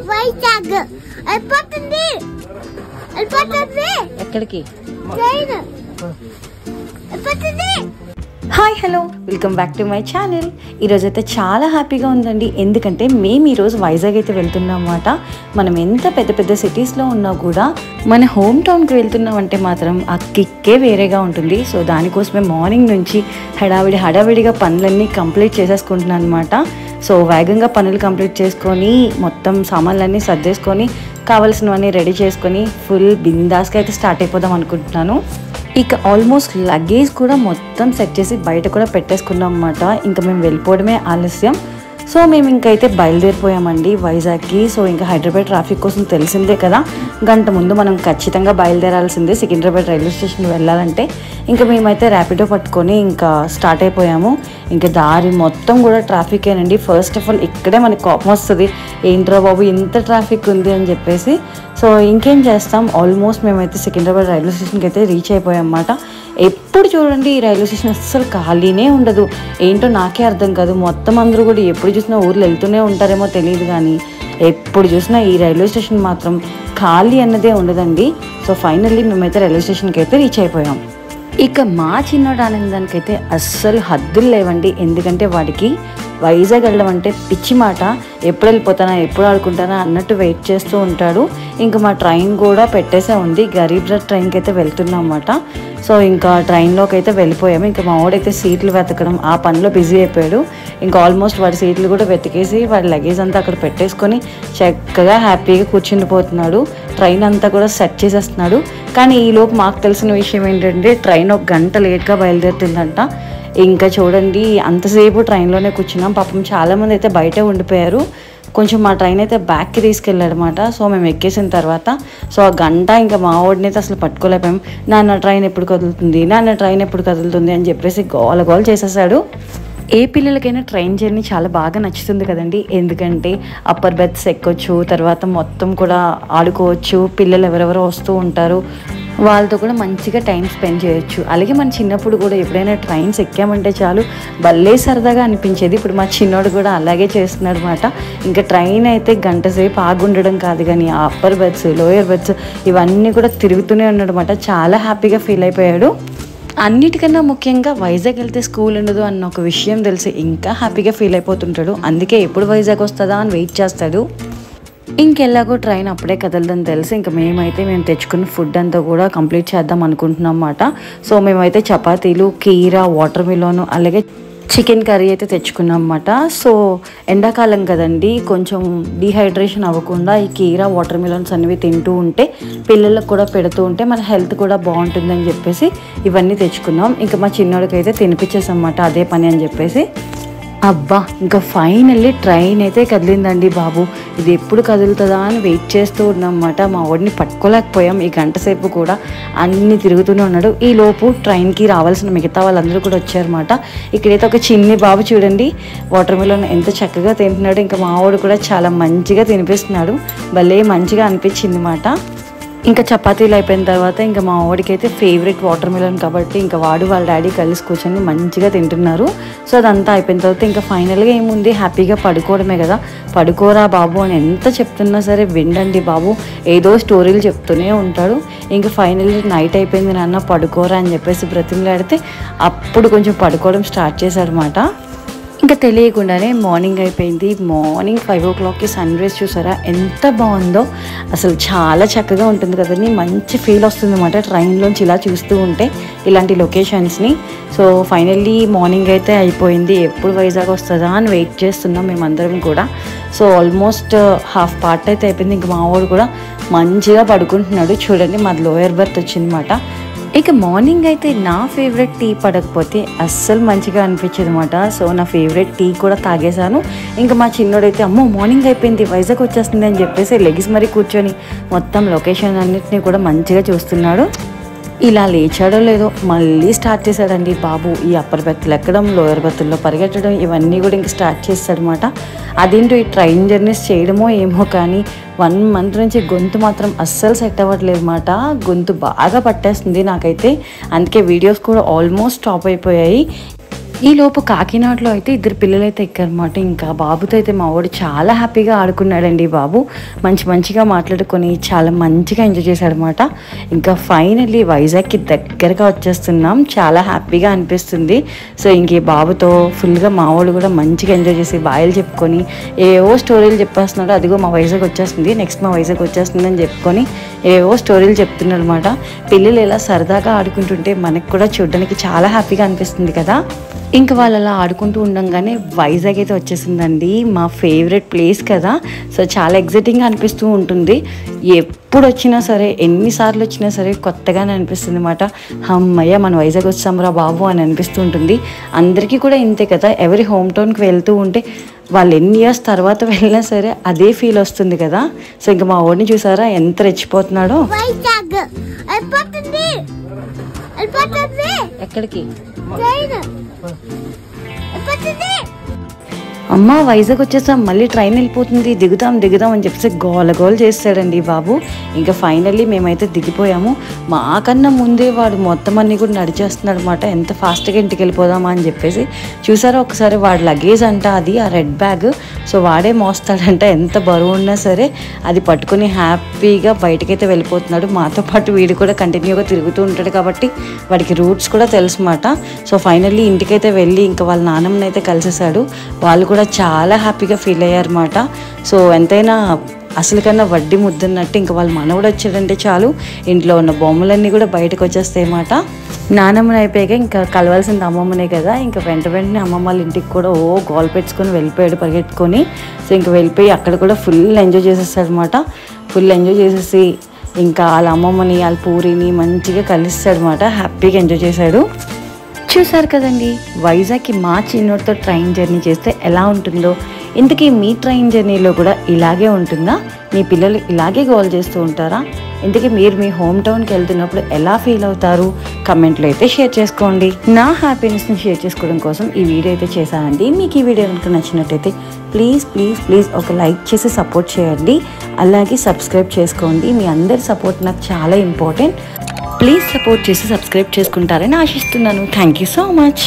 వైజాగ్ అయిపోతుంది ఎక్కడికి? ట్రైన్ అయిపోతుంది. Hi hello, welcome back to my channel. ఈరోజైతే చాలా హ్యాపీగా ఉందండి. ఎందుకంటే మేము ఈరోజు వైజాగ్ అయితే వెళ్తున్నాం అన్నమాట. మనం ఎంత పెద్ద పెద్ద సిటీస్లో ఉన్నా కూడా మన హోమ్ టౌన్కి వెళ్తున్నామంటే మాత్రం ఆ కిక్కే వేరేగా ఉంటుంది. సో దానికోసమే మార్నింగ్ నుంచి హడావిడిగా పనులన్నీ కంప్లీట్ చేసేసుకుంటున్నాను అనమాట. సో వేగంగా పనులు కంప్లీట్ చేసుకొని మొత్తం సామాన్లన్నీ సర్దేసుకొని కావాల్సినవన్నీ రెడీ చేసుకొని ఫుల్ బిందాస్గా అయితే స్టార్ట్ అయిపోదాం అనుకుంటున్నాను. ఇక ఆల్మోస్ట్ లగేజ్ కూడా మొత్తం సెట్ చేసి బయట కూడా పెట్టేసుకున్నాం అన్నమాట. ఇంకా మేము వెళ్ళిపోవడమే ఆలస్యం. సో మేము ఇంకైతే బయలుదేరిపోయామండి వైజాగ్కి. సో ఇంకా హైదరాబాద్ ట్రాఫిక్ కోసం తెలిసిందే కదా, గంట ముందు మనం ఖచ్చితంగా బయలుదేరాల్సిందే సికింద్రాబాద్ రైల్వే స్టేషన్ వెళ్ళాలంటే. ఇంకా మేమైతే ర్యాపిడో పట్టుకొని ఇంకా స్టార్ట్ అయిపోయాము. ఇంకా దారి మొత్తం కూడా ట్రాఫికేనండి. ఫస్ట్ ఆఫ్ ఆల్ ఇక్కడే మనకి కోపం వస్తుంది, ఏంట్రా బాబు ఇంత ట్రాఫిక్ ఉంది అని చెప్పేసి. సో ఇంకేం చేస్తాం, ఆల్మోస్ట్ మేమైతే సికింద్రాబాద్ రైల్వే స్టేషన్కి అయితే రీచ్ అయిపోయాం అన్నమాట. ఎప్పుడు చూడండి ఈ రైల్వే స్టేషన్ అస్సలు ఖాళీనే ఉండదు. ఏంటో నాకే అర్థం కాదు, మొత్తం అందరూ కూడా ఎప్పుడు చూసినా ఊర్లో వెళ్తూనే ఉంటారేమో తెలియదు, కానీ ఎప్పుడు చూసినా ఈ రైల్వే స్టేషన్ మాత్రం ఖాళీ అన్నదే ఉండదండి. సో ఫైనల్లీ మేమైతే రైల్వే స్టేషన్కి అయితే రీచ్ అయిపోయాం. ఇక మా చిన్నోడు ఆనందానికి అయితే అస్సలు హద్దులు లేవండి. ఎందుకంటే వాడికి వైజాగ్ వెళ్ళడం అంటే పిచ్చి మాట. ఎప్పుడు వెళ్ళిపోతానా, ఎప్పుడు ఆడుకుంటానా అన్నట్టు వెయిట్ చేస్తూ ఉంటాడు. ఇంకా మా ట్రైన్ కూడా పెట్టేసే ఉంది, గరీబ్ రథ్ ట్రైన్కి అయితే వెళ్తున్నాం అన్నమాట. సో ఇంకా ట్రైన్లోకి అయితే వెళ్ళిపోయాము. ఇంకా మా వాడైతే సీట్లు వెతకడం ఆ పనిలో బిజీ అయిపోయాడు. ఇంకా ఆల్మోస్ట్ వాడి సీట్లు కూడా వెతికేసి వాడి లగేజ్ అంతా అక్కడ పెట్టేసుకొని చక్కగా హ్యాపీగా కూర్చుండిపోతున్నాడు. ట్రైన్ అంతా కూడా సెట్ చేసేస్తున్నాడు. కానీ ఈలోపు మాకు తెలిసిన విషయం ఏంటంటే ట్రైన్ 1 గంట లేట్గా బయలుదేరుతుందంట. ఇంకా చూడండి అంతసేపు ట్రైన్లోనే కూర్చున్నాం. పాపం చాలామంది అయితే బయటే ఉండిపోయారు. కొంచెం మా ట్రైన్ అయితే బ్యాక్కి తీసుకెళ్ళాడు అనమాట. సో మేము ఎక్కేసిన తర్వాత సో ఆ గంట ఇంకా మా వాడిని అయితే అసలు పట్టుకోలేకపోయాం. నాన్న ట్రైన్ ఎప్పుడు కదులుతుంది అని చెప్పేసి గోల చేసేసాడు. ఏ పిల్లలకైనా ట్రైన్ జర్నీ చాలా బాగా నచ్చుతుంది కదండి. ఎందుకంటే అప్పర్ బెర్త్స్ ఎక్కొచ్చు, తర్వాత మొత్తం కూడా ఆడుకోవచ్చు, పిల్లలు ఎవరెవరో వస్తూ ఉంటారు, వాళ్ళతో కూడా మంచిగా టైం స్పెండ్ చేయొచ్చు. అలాగే మన చిన్నప్పుడు కూడా ఎప్పుడైనా ట్రైన్స్ ఎక్కామంటే చాలు భలే సరదాగా అనిపించేది. ఇప్పుడు మా చిన్నోడు కూడా అలాగే చేస్తున్నాడు అనమాట. ఇంకా ట్రైన్ అయితే గంట సేపు ఆగుండడం కాదు, కానీ ఆ అప్పర్ బెర్త్స్, లోయర్ బెర్త్స్ ఇవన్నీ కూడా తిరుగుతూనే ఉన్నాడు అనమాట. చాలా హ్యాపీగా ఫీల్ అయిపోయాడు. అన్నిటికన్నా ముఖ్యంగా వైజాగ్ వెళ్తే స్కూల్ ఉండదు అన్న ఒక విషయం తెలిసి ఇంకా హ్యాపీగా ఫీల్ అయిపోతుంటాడు. అందుకే ఎప్పుడు వైజాగ్ వస్తుందా అని వెయిట్ చేస్తాడు. ఇంకెలాగో ట్రైన్ అప్పుడే కదలదని తెలిసి ఇంకా మేము తెచ్చుకున్న ఫుడ్ అంతా కూడా కంప్లీట్ చేద్దాం అనుకుంటున్నాం అన్నమాట. సో మేమైతే చపాతీలు, కీరా, వాటర్ మిలోన్ అలాగే చికెన్ కర్రీ అయితే తెచ్చుకున్నాం అన్నమాట. సో ఎండాకాలం కదండి, కొంచెం డీహైడ్రేషన్ అవ్వకుండా ఈ కీరా, వాటర్ మిలన్స్ అనేవి తింటూ ఉంటే పిల్లలకు కూడా పెడుతూ ఉంటే మన హెల్త్ కూడా బాగుంటుందని చెప్పేసి ఇవన్నీ తెచ్చుకున్నాం. ఇంకా మా చిన్నోడికి అయితే తినిపించేసాం అన్నమాట, అదే పని అని చెప్పేసి. అబ్బా ఇంకా ఫైనల్లీ ట్రైన్ అయితే కదిలిందండి బాబు. ఇది ఎప్పుడు కదులుతుందా అని వెయిట్ చేస్తూ ఉన్నాం అన్నమాట. మా వాడిని పట్టుకోలేకపోయాం. ఈ గంట సేపు కూడా అన్నీ తిరుగుతూనే ఉన్నాడు. ఈ లోపు ట్రైన్కి రావాల్సిన మిగతా వాళ్ళందరూ కూడా వచ్చారన్నమాట. ఇక్కడైతే ఒక చిన్ని బాబు చూడండి వాటర్ మిలన్ ఎంత చక్కగా తింటున్నాడు. ఇంకా మా వాడు కూడా చాలా మంచిగా తినిపిస్తున్నాడు. భలే మంచిగా అనిపించింది అన్నమాట. ఇంకా చపాతీలు అయిపోయిన తర్వాత ఇంకా మా వాడికి అయితే ఫేవరెట్ వాటర్ మిలన్ కాబట్టి ఇంకా వాడు వాళ్ళ డాడీ కలిసి కూర్చొని మంచిగా తింటున్నారు. సో అదంతా అయిపోయిన తర్వాత ఇంకా ఫైనల్గా ఏముంది, హ్యాపీగా పడుకోవడమే కదా. పడుకోరా బాబు అని ఎంత చెప్తున్నా సరే వినండి బాబు, ఏదో స్టోరీలు చెప్తూనే ఉంటాడు. ఇంకా ఫైనల్లీ నైట్ అయిపోయింది నాన్న పడుకోరా అని చెప్పేసి బ్రతిమలాడితే అప్పుడు కొంచెం పడుకోవడం స్టార్ట్ చేశాడనమాట. ఇంకా తెలియకుండానే మార్నింగ్ అయిపోయింది. మార్నింగ్ 5 o'clockకి సన్ రైజ్ చూసారా ఎంత బాగుందో. అసలు చాలా చక్కగా ఉంటుంది కదండి, మంచి ఫీల్ వస్తుంది అన్నమాట ట్రైన్లోంచి ఇలా చూస్తూ ఉంటే ఇలాంటి లొకేషన్స్ని. సో ఫైనల్లీ మార్నింగ్ అయితే అయిపోయింది. ఎప్పుడు వైజాగ్ వస్తుందా అని వెయిట్ చేస్తున్నాం మేమందరం కూడా. సో ఆల్మోస్ట్ హాఫ్ పార్ట్ అయితే అయిపోయింది. ఇంకా మా వాడు కూడా మంచిగా పడుకుంటున్నాడు. చూడండి మాది లోయర్ బెర్త్ వచ్చిందన్నమాట. ఇక మార్నింగ్ అయితే నా ఫేవరెట్ టీ పడకపోతే అస్సలు మంచిగా అనిపించేది అనమాట. సో నా ఫేవరెట్ టీ కూడా తాగేశాను. ఇంకా మా చిన్నోడైతే అమ్మో మార్నింగ్ అయిపోయింది వైజాగ్ వచ్చేస్తుంది అని చెప్పేసి లెగిసి మరీ కూర్చొని మొత్తం లొకేషన్ అన్నిటినీ కూడా మంచిగా చూస్తున్నాడు. ఇలా లేచాడో లేదో మళ్ళీ స్టార్ట్ చేశాడండి బాబు. ఈ అప్పర్ బెర్త్లు ఎక్కడం, లోయర్ బెర్త్ల్లో పరిగెట్టడం ఇవన్నీ కూడా ఇంక స్టార్ట్ చేస్తాడనమాట. అదేంటో ఈ ట్రైన్ జర్నీస్ చేయడమో ఏమో కానీ 1 month నుంచి గొంతు మాత్రం అస్సలు సెట్ అవ్వట్లేదు అన్నమాట. గొంతు బాగా పట్టేస్తుంది నాకైతే. అందుకే వీడియోస్ కూడా ఆల్మోస్ట్ స్టాప్ అయిపోయాయి. ఈ లోపు కాకినాడలో అయితే ఇద్దరు పిల్లలు అయితే ఎక్కారన్నమాట. ఇంకా బాబుతో అయితే మా వాడు చాలా హ్యాపీగా ఆడుకున్నాడండి. బాబు మంచిగా మాట్లాడుకొని చాలా మంచిగా ఎంజాయ్ చేశాడనమాట. ఇంకా ఫైనల్లీ వైజాగ్కి దగ్గరగా వచ్చేస్తున్నాం. చాలా హ్యాపీగా అనిపిస్తుంది. సో ఇంక ఈ బాబుతో ఫుల్గా మా వాడు కూడా మంచిగా ఎంజాయ్ చేసి బాయలు చెప్పుకొని ఏవో స్టోరీలు చెప్పేస్తున్నాడు. అదిగో మా వైజాగ్ వచ్చేస్తుంది, నెక్స్ట్ మా వైజాగ్ వచ్చేస్తుంది అని చెప్పుకొని ఏవో స్టోరీలు చెప్తున్నాడు అనమాట. పిల్లలు ఇలా సరదాగా ఆడుకుంటుంటే మనకు కూడా చూడడానికి చాలా హ్యాపీగా అనిపిస్తుంది కదా. ఇంకా వాళ్ళు అలా ఆడుకుంటూ ఉండగానే వైజాగ్ అయితే వచ్చేసిందండి. మా ఫేవరెట్ ప్లేస్ కదా. సో చాలా ఎగ్జైటింగ్గా అనిపిస్తూ ఉంటుంది. ఎప్పుడు వచ్చినా సరే, ఎన్నిసార్లు వచ్చినా సరే కొత్తగానే అనిపిస్తుంది అన్నమాట. అమ్మయ్య మన వైజాగ్ వచ్చాంరా బాబు అని అనిపిస్తూ ఉంటుంది. అందరికీ కూడా ఇంతే కదా. ఎవరి హోమ్ టౌన్కి వెళ్తూ ఉంటే వాళ్ళు ఎన్ని ఇయర్స్ తర్వాత వెళ్ళినా సరే అదే ఫీల్ వస్తుంది కదా. సో ఇంకా మా ఓడిని చూసారా ఎంత రెచ్చిపోతున్నాడో. ఎక్కడికి అమ్మ వైజాగ్ వచ్చేసాం, మళ్ళీ ట్రైన్ వెళ్ళిపోతుంది, దిగుదాం అని చెప్పేసి గోల చేస్తాడండి బాబు. ఇంకా ఫైనల్లీ మేమైతే దిగిపోయాము. మాకన్నా ముందే వాడు మొత్తం అన్నీ కూడా నడిచేస్తున్నాడు అనమాట. ఎంత ఫాస్ట్గా ఇంటికి వెళ్ళిపోదామా అని చెప్పేసి. చూసారా ఒకసారి వాడు లగేజ్ అంట, అది ఆ రెడ్ బ్యాగ్. సో వాడే మోస్తాడంట. ఎంత బరువు ఉన్నా సరే అది పట్టుకుని హ్యాపీగా బయటకైతే వెళ్ళిపోతున్నాడు. మాతో పాటు వీడు కూడా కంటిన్యూగా తిరుగుతూ ఉంటాడు కాబట్టి వాడికి రూట్స్ కూడా తెలుసు అన్నమాట. సో ఫైనల్లీ ఇంటికైతే వెళ్ళి ఇంకా వాళ్ళ నాన్నమ్మని అయితే కలిసేసాడు. వాళ్ళు కూడా చాలా హ్యాపీగా ఫీల్ అయ్యారన్నమాట. సో ఎంతైనా అసలు కన్నా వడ్డీ ముద్దున్నట్టు ఇంకా వాళ్ళ మనవడు వచ్చాడంటే చాలు ఇంట్లో ఉన్న బొమ్మలన్నీ కూడా బయటకు వచ్చేస్తాయి అన్నమాట. నానమ్మని అయిపోయాక ఇంకా కలవాల్సింది అమ్మమ్మనే కదా. ఇంకా వెంటనే అమ్మమ్మ వాళ్ళ ఇంటికి కూడా గోల్ పెట్టుకొని వెళ్ళిపోయాడు పరిగెట్టుకొని. సో ఇంకా వెళ్ళిపోయి అక్కడ కూడా ఫుల్ ఎంజాయ్ చేసేస్తాడు అనమాట. ఫుల్ ఎంజాయ్ చేసేసి ఇంకా వాళ్ళ అమ్మమ్మని వాళ్ళ పూరిని మంచిగా కలిస్తాడు అనమాట. హ్యాపీగా ఎంజాయ్ చేశాడు. చూసారు కదండి వైజాగ్కి మా చిన్నోడితో ట్రైన్ జర్నీ చేస్తే ఎలా ఉంటుందో. ఇంతకీ మీ ట్రైన్ జర్నీలో కూడా ఇలాగే ఉంటుందా? మీ పిల్లలు ఇలాగే గోల్ చేస్తూ ఉంటారా? ఇంతకీ మీరు మీ హోమ్ టౌన్కి వెళ్తున్నప్పుడు ఎలా ఫీల్ అవుతారు? కమెంట్లో అయితే షేర్ చేసుకోండి. నా హ్యాపీనెస్ని షేర్ చేసుకోవడం కోసం ఈ వీడియో అయితే చేశానండి. మీకు ఈ వీడియో కనుక నచ్చినట్టయితే ప్లీజ్ ఒక లైక్ చేసి సపోర్ట్ చేయండి. అలాగే సబ్స్క్రైబ్ చేసుకోండి. మీ అందరి సపోర్ట్ నాకు చాలా ఇంపార్టెంట్. ప్లీజ్ సపోర్ట్ చేసి సబ్స్క్రైబ్ చేసుకుంటారని ఆశిస్తున్నాను. Thank you so much.